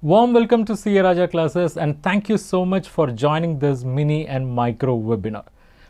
Warm welcome to CA Raja classes and thank you so much for joining this mini and micro webinar.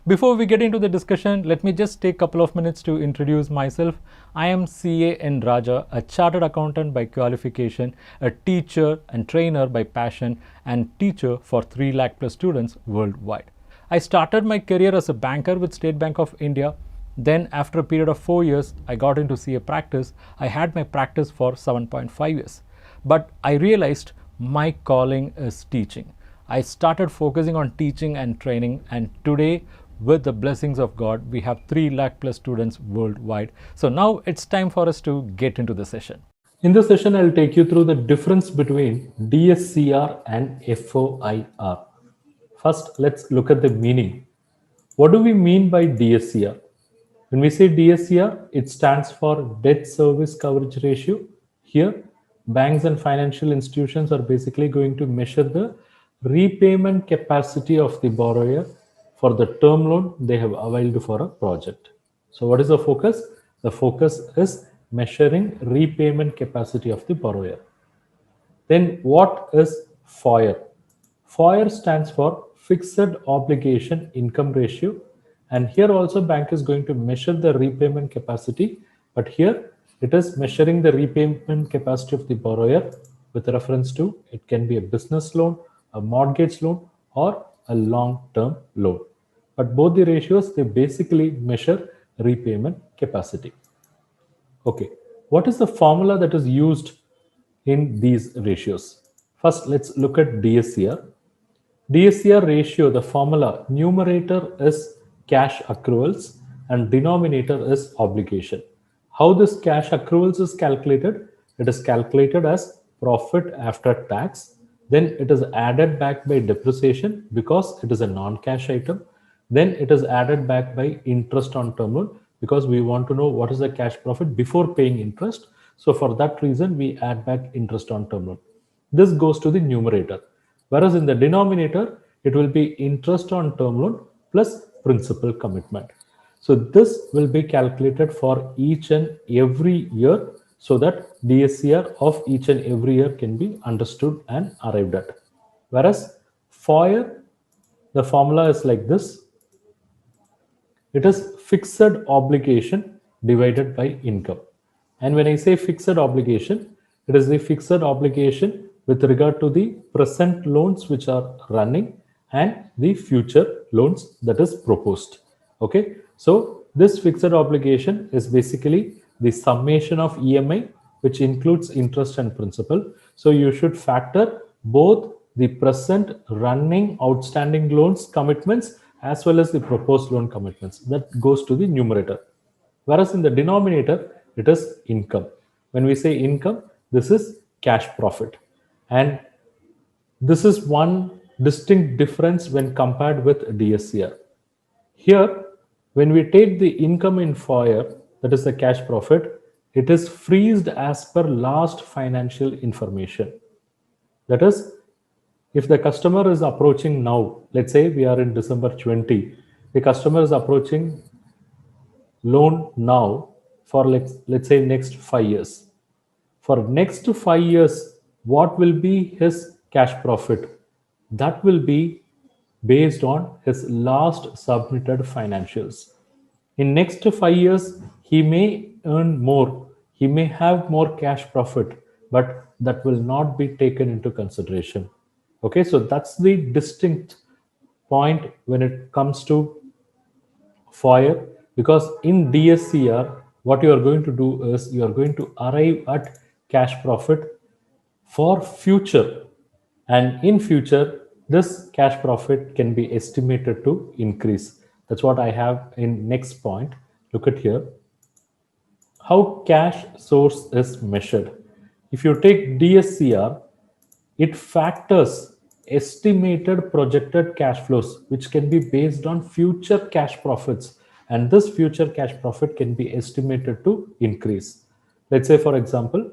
Before we get into the discussion, let me just take a couple of minutes to introduce myself. I am CA N Raja, a chartered accountant by qualification, a teacher and trainer by passion, and teacher for 3 lakh plus students worldwide. I started my career as a banker with State Bank of India. Then after a period of 4 years, I got into CA practice. I had my practice for 7.5 years. But I realized my calling is teaching. I started focusing on teaching and training, and today, with the blessings of God, we have 3 lakh plus students worldwide. So now it's time for us to get into the session. In this session, I'll take you through the difference between DSCR and FOIR. First, let's look at the meaning. What do we mean by DSCR? When we say DSCR, it stands for Debt Service Coverage Ratio. Here, banks and financial institutions are basically going to measure the repayment capacity of the borrower for the term loan they have availed for a project. So what is the focus? The focus is measuring repayment capacity of the borrower. Then what is FOIR? FOIR stands for Fixed Obligation Income Ratio. And here also bank is going to measure the repayment capacity, but here it is measuring the repayment capacity of the borrower with reference to it can be a business loan, a mortgage loan, or a long-term loan. But both the ratios, they basically measure repayment capacity. Okay, what is the formula that is used in these ratios? First, let's look at DSCR. DSCR ratio, the formula, numerator is cash accruals and denominator is obligation. How this cash accruals is calculated? It is calculated as profit after tax. Then it is added back by depreciation because it is a non-cash item. Then it is added back by interest on term loan because we want to know what is the cash profit before paying interest. So for that reason, we add back interest on term loan. This goes to the numerator. Whereas in the denominator, it will be interest on term loan plus principal commitment. So this will be calculated for each and every year so that DSCR of each and every year can be understood and arrived at. Whereas FOIR, the formula is like this. It is fixed obligation divided by income. And when I say fixed obligation, it is the fixed obligation with regard to the present loans which are running and the future loans that is proposed. Okay, so this fixed obligation is basically the summation of EMI, which includes interest and principal. So you should factor both the present running outstanding loans commitments as well as the proposed loan commitments. That goes to the numerator. Whereas in the denominator, it is income. When we say income, this is cash profit. And this is one distinct difference when compared with DSCR. Here, when we take the income in FOIR, that is the cash profit, it is freezed as per last financial information. That is, if the customer is approaching now, let's say we are in December 20, the customer is approaching loan now for let's say next 5 years. For next 5 years, what will be his cash profit? That will be based on his last submitted financials. In next 5 years, he may earn more, he may have more cash profit, but that will not be taken into consideration. Okay, so that's the distinct point when it comes to FOIR, because in DSCR, what you are going to do is you are going to arrive at cash profit for future, and in future this cash profit can be estimated to increase. That's what I have in next point. Look at here how cash source is measured. If you take DSCR, it factors estimated projected cash flows which can be based on future cash profits, and this future cash profit can be estimated to increase. Let's say for example,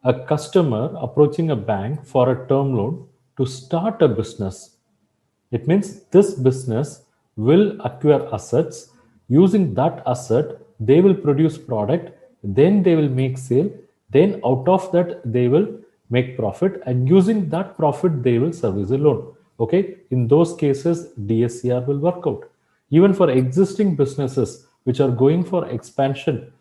a customer approaching a bank for a term loan to start a business. It means this business will acquire assets. Using that asset, they will produce product, then they will make sale, then out of that they will make profit, and using that profit they will service the loan. Okay, in those cases DSCR will work out. Even for existing businesses which are going for expansion,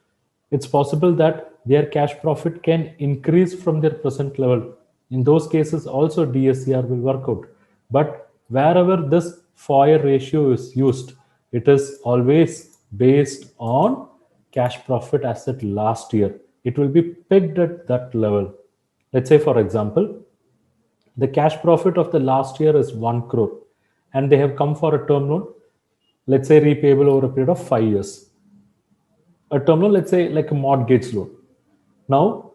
it's possible that their cash profit can increase from their present level. In those cases also DSCR will work out. But wherever this FOIR ratio is used, it is always based on cash profit as at last year. It will be pegged at that level. Let's say, for example, the cash profit of the last year is 1 crore and they have come for a term loan, let's say repayable over a period of 5 years. A term loan, let's say like a mortgage loan. Now,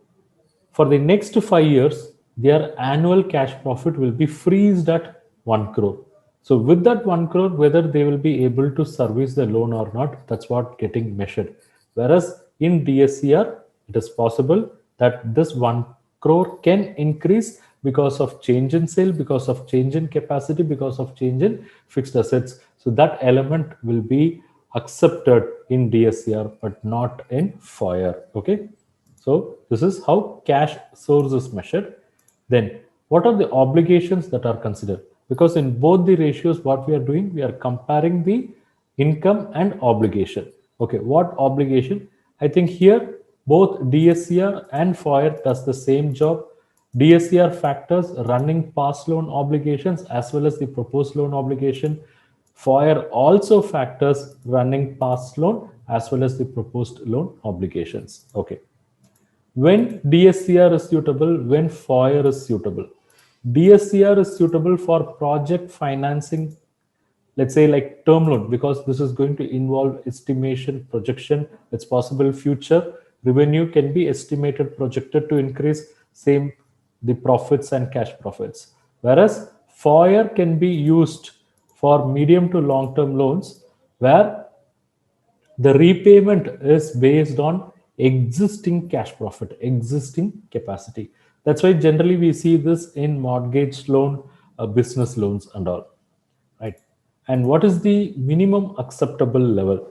for the next 5 years, their annual cash profit will be freezed at 1 crore. So with that 1 crore, whether they will be able to service the loan or not, that's what getting measured. Whereas in DSCR, it is possible that this 1 crore can increase because of change in sale, because of change in capacity, because of change in fixed assets. So that element will be accepted in DSCR, but not in FOIR. Okay. So this is how cash source is measured. Then what are the obligations that are considered? Because in both the ratios, what we are doing, we are comparing the income and obligation. Okay, what obligation? I think here both DSCR and FOIR does the same job. DSCR factors running past loan obligations as well as the proposed loan obligation. FOIR also factors running past loan as well as the proposed loan obligations. Okay. When DSCR is suitable, when FOIR is suitable. DSCR is suitable for project financing, let's say like term loan, because this is going to involve estimation, projection. It's possible future revenue can be estimated, projected to increase, same the profits and cash profits. Whereas FOIR can be used for medium to long term loans where the repayment is based on existing cash profit, existing capacity. That's why generally we see this in mortgage loan, business loans and all, right? And what is the minimum acceptable level?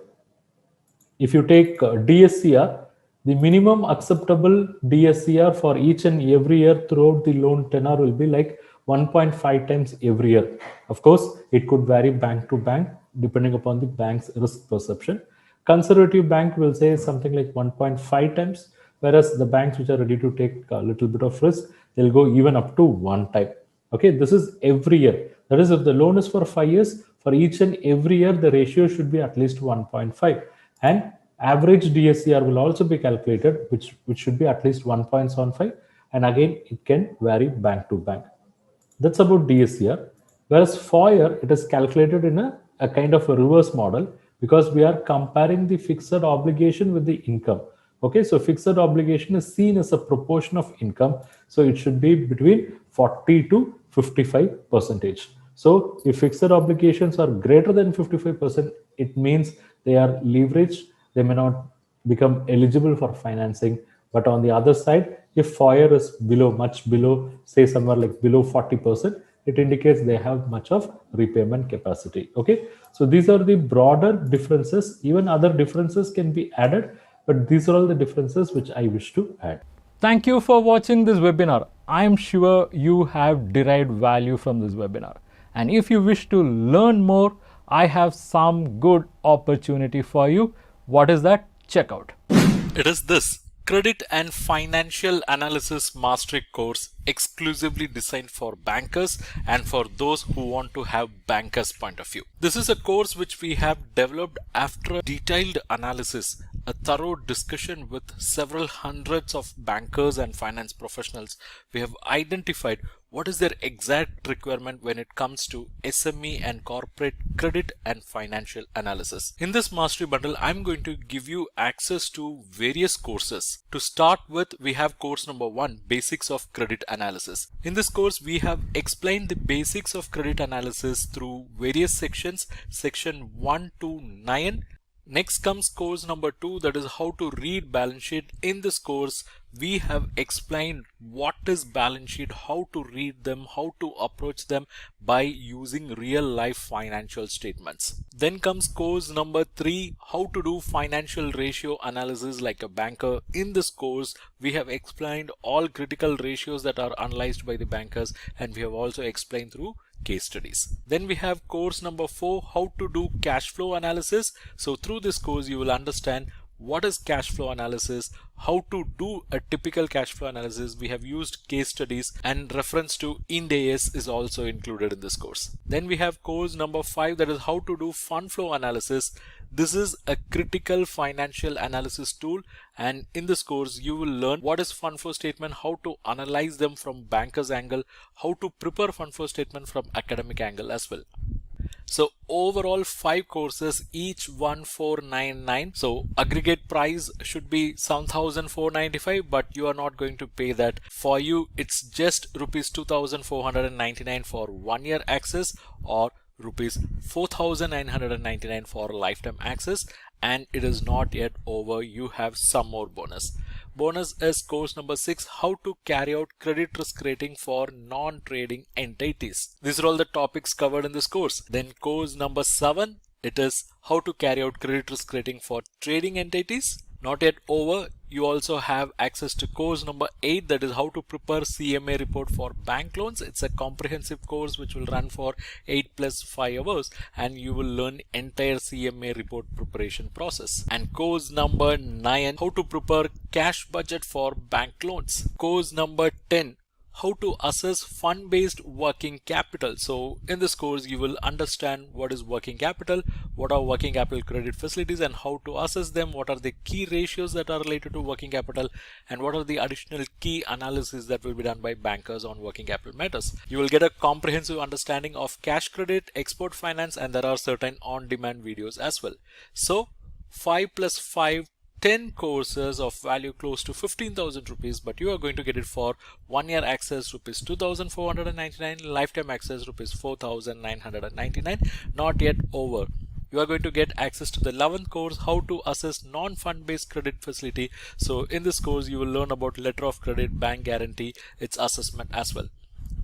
If you take DSCR, the minimum acceptable DSCR for each and every year throughout the loan tenor will be like 1.5 times every year. Of course, it could vary bank to bank depending upon the bank's risk perception. Conservative bank will say something like 1.5 times, whereas the banks which are ready to take a little bit of risk, they'll go even up to 1 time. Okay, this is every year. That is, if the loan is for 5 years, for each and every year, the ratio should be at least 1.5. And average DSCR will also be calculated, which should be at least 1.75. And again, it can vary bank to bank. That's about DSCR. Whereas FOIR, it is calculated in a kind of a reverse model because we are comparing the fixed obligation with the income. Okay, so fixed obligation is seen as a proportion of income. So it should be between 40 to 55%. So if fixed obligations are greater than 55%, it means they are leveraged. They may not become eligible for financing. But on the other side, if FOIR is below, much below, say somewhere like below 40%, it indicates they have much of repayment capacity. Okay, so these are the broader differences. Even other differences can be added, but these are all the differences which I wish to add. Thank you for watching this webinar. I am sure you have derived value from this webinar. And if you wish to learn more, I have some good opportunity for you. What is that? Check out. It is this Credit and Financial Analysis Mastery course exclusively designed for bankers and for those who want to have bankers' point of view. This is a course which we have developed after a detailed analysis, a thorough discussion with several hundreds of bankers and finance professionals. We have identified what is their exact requirement when it comes to SME and corporate credit and financial analysis. In this mastery bundle, I'm going to give you access to various courses. To start with, we have course number 1, Basics of Credit Analysis. In this course, we have explained the basics of credit analysis through various sections, section 1 to 9. Next comes course number 2, that is how to read balance sheet. In this course, we have explained what is balance sheet, how to read them, how to approach them by using real life financial statements. Then comes course number 3, how to do financial ratio analysis like a banker. In this course, we have explained all critical ratios that are analyzed by the bankers, and we have also explained through case studies. Then we have course number 4, how to do cash flow analysis. So through this course you will understand what is cash flow analysis, how to do a typical cash flow analysis. We have used case studies, and reference to Ind AS is also included in this course. Then we have course number 5, that is how to do fund flow analysis. This is a critical financial analysis tool, and in this course you will learn what is fund flow statement, how to analyze them from banker's angle, how to prepare fund flow statement from academic angle as well. So overall 5 courses, each 1499. So aggregate price should be 7495, but you are not going to pay that. For you it's just rupees 2499 for 1 year access, or rupees 4999 for lifetime access. And it is not yet over, you have some more bonus. Bonus is course number 6, how to carry out credit risk rating for non-trading entities. These are all the topics covered in this course. Then course number 7, it is how to carry out credit risk rating for trading entities. Not yet over. You also have access to course number 8, that is how to prepare CMA report for bank loans. It's a comprehensive course which will run for 8 + 5 hours, and you will learn entire CMA report preparation process. And course number 9, how to prepare cash budget for bank loans. Course number 10, how to assess fund-based working capital. So in this course you will understand what is working capital, what are working capital credit facilities, and how to assess them, what are the key ratios that are related to working capital, and what are the additional key analysis that will be done by bankers on working capital matters. You will get a comprehensive understanding of cash credit, export finance, and there are certain on-demand videos as well. So 5 + 5, 10 courses of value close to 15,000 rupees, but you are going to get it for 1 year access rupees 2499, lifetime access rupees 4999. Not yet over. You are going to get access to the 11th course, how to assess non-fund based credit facility. So in this course you will learn about letter of credit, bank guarantee, its assessment as well.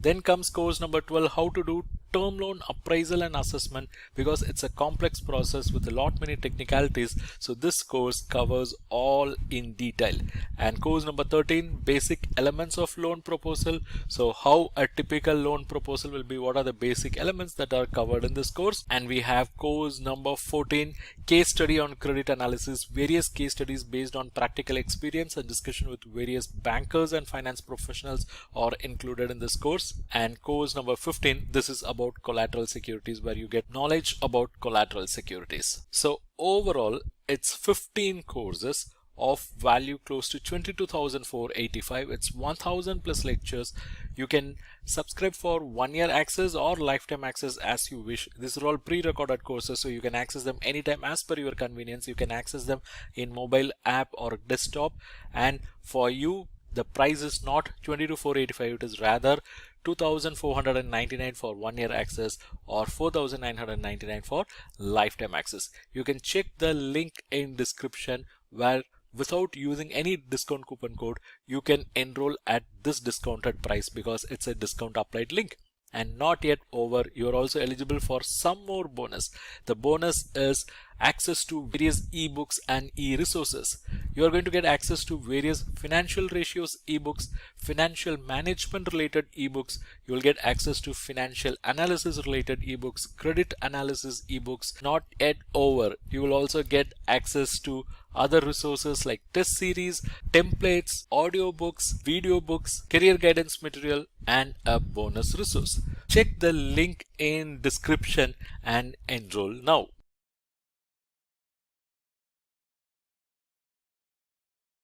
Then comes course number 12, how to do term loan appraisal and assessment, because it's a complex process with a lot many technicalities. So this course covers all in detail. And course number 13, basic elements of loan proposal. So how a typical loan proposal will be, what are the basic elements that are covered in this course. And we have course number 14, case study on credit analysis. Various case studies based on practical experience and discussion with various bankers and finance professionals are included in this course. And course number 15, this is about collateral securities, where you get knowledge about collateral securities. So overall it's 15 courses of value close to 22,485. It's 1,000 plus lectures. You can subscribe for 1 year access or lifetime access as you wish. These are all pre-recorded courses, so you can access them anytime as per your convenience. You can access them in mobile app or desktop, and for you the price is not 22,485, it is rather 2,499 for 1 year access or 4,999 for lifetime access. You can check the link in description, where without using any discount coupon code you can enroll at this discounted price, because it's a discount applied link. And not yet over, you are also eligible for some more bonus. The bonus is access to various ebooks and e-resources. You are going to get access to various financial ratios ebooks, financial management related ebooks. You will get access to financial analysis related ebooks, credit analysis ebooks. Not yet over, you will also get access to other resources like test series, templates, audiobooks, video books, career guidance material, and a bonus resource. Check the link in description and enroll now.